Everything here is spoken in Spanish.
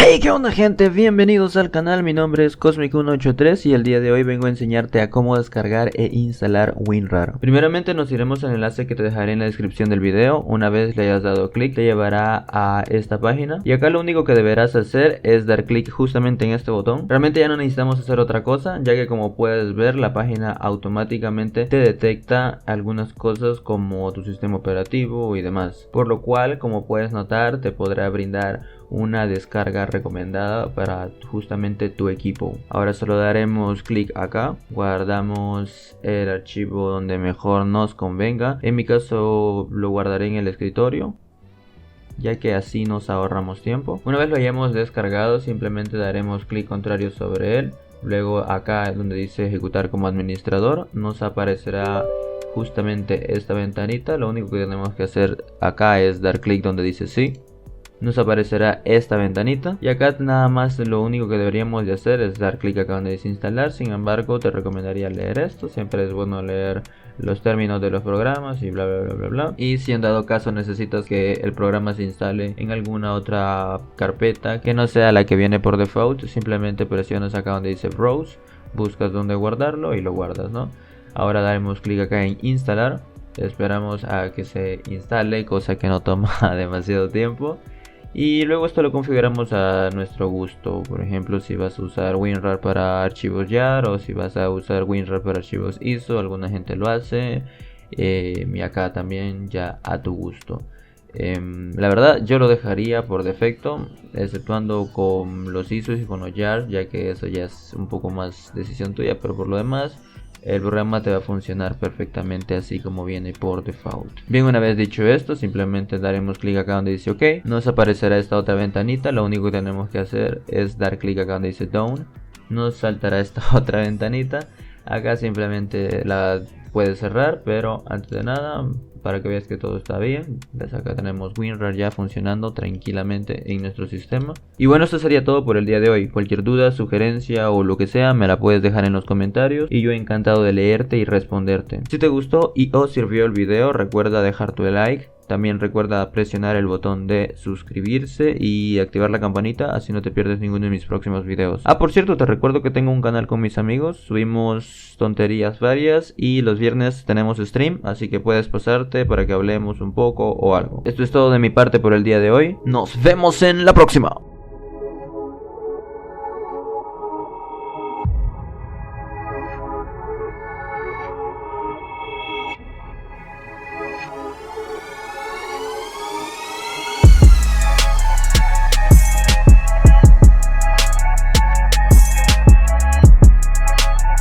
Hey, ¿qué onda, gente? Bienvenidos al canal, mi nombre es Cosmic183 y el día de hoy vengo a enseñarte a cómo descargar e instalar WinRAR. Primeramente nos iremos al enlace que te dejaré en la descripción del video. Una vez le hayas dado clic te llevará a esta página y acá lo único que deberás hacer es dar clic justamente en este botón. Realmente ya no necesitamos hacer otra cosa, ya que como puedes ver la página automáticamente te detecta algunas cosas como tu sistema operativo y demás, por lo cual, como puedes notar, te podrá brindar una descarga recomendada para justamente tu equipo. Ahora solo daremos clic acá, guardamos el archivo donde mejor nos convenga. En mi caso lo guardaré en el escritorio, ya que así nos ahorramos tiempo. Una vez lo hayamos descargado, simplemente daremos clic contrario sobre él. Luego acá donde dice ejecutar como administrador nos aparecerá justamente esta ventanita. Lo único que tenemos que hacer acá es dar clic donde dice sí. Nos aparecerá esta ventanita y acá nada más lo único que deberíamos de hacer es dar clic acá donde dice instalar. Sin embargo, te recomendaría leer esto, siempre es bueno leer los términos de los programas y bla bla bla bla bla. Y si en dado caso necesitas que el programa se instale en alguna otra carpeta que no sea la que viene por default, simplemente presionas acá donde dice browse, buscas donde guardarlo y lo guardas, ¿no? Ahora daremos clic acá en instalar, esperamos a que se instale, cosa que no toma demasiado tiempo. Y luego esto lo configuramos a nuestro gusto. Por ejemplo, si vas a usar WinRAR para archivos YAR o si vas a usar WinRAR para archivos ISO, alguna gente lo hace. Y acá también ya a tu gusto. La verdad yo lo dejaría por defecto, exceptuando con los ISOs y con los YAR, ya que eso ya es un poco más decisión tuya, pero por lo demás el programa te va a funcionar perfectamente así como viene por default. Bien, una vez dicho esto, simplemente daremos clic acá donde dice OK. Nos aparecerá esta otra ventanita. Lo único que tenemos que hacer es dar clic acá donde dice Down. Nos saltará esta otra ventanita. Acá simplemente la puedes cerrar, pero antes de nada, para que veas que todo está bien, ves acá tenemos WinRAR ya funcionando tranquilamente en nuestro sistema. Y bueno, esto sería todo por el día de hoy. Cualquier duda, sugerencia o lo que sea me la puedes dejar en los comentarios y yo encantado de leerte y responderte. Si te gustó y os sirvió el video, recuerda dejar tu like. También recuerda presionar el botón de suscribirse y activar la campanita, así no te pierdes ninguno de mis próximos videos. Ah, por cierto, te recuerdo que tengo un canal con mis amigos, subimos tonterías varias y los viernes tenemos stream, así que puedes pasarte para que hablemos un poco o algo. Esto es todo de mi parte por el día de hoy. Nos vemos en la próxima.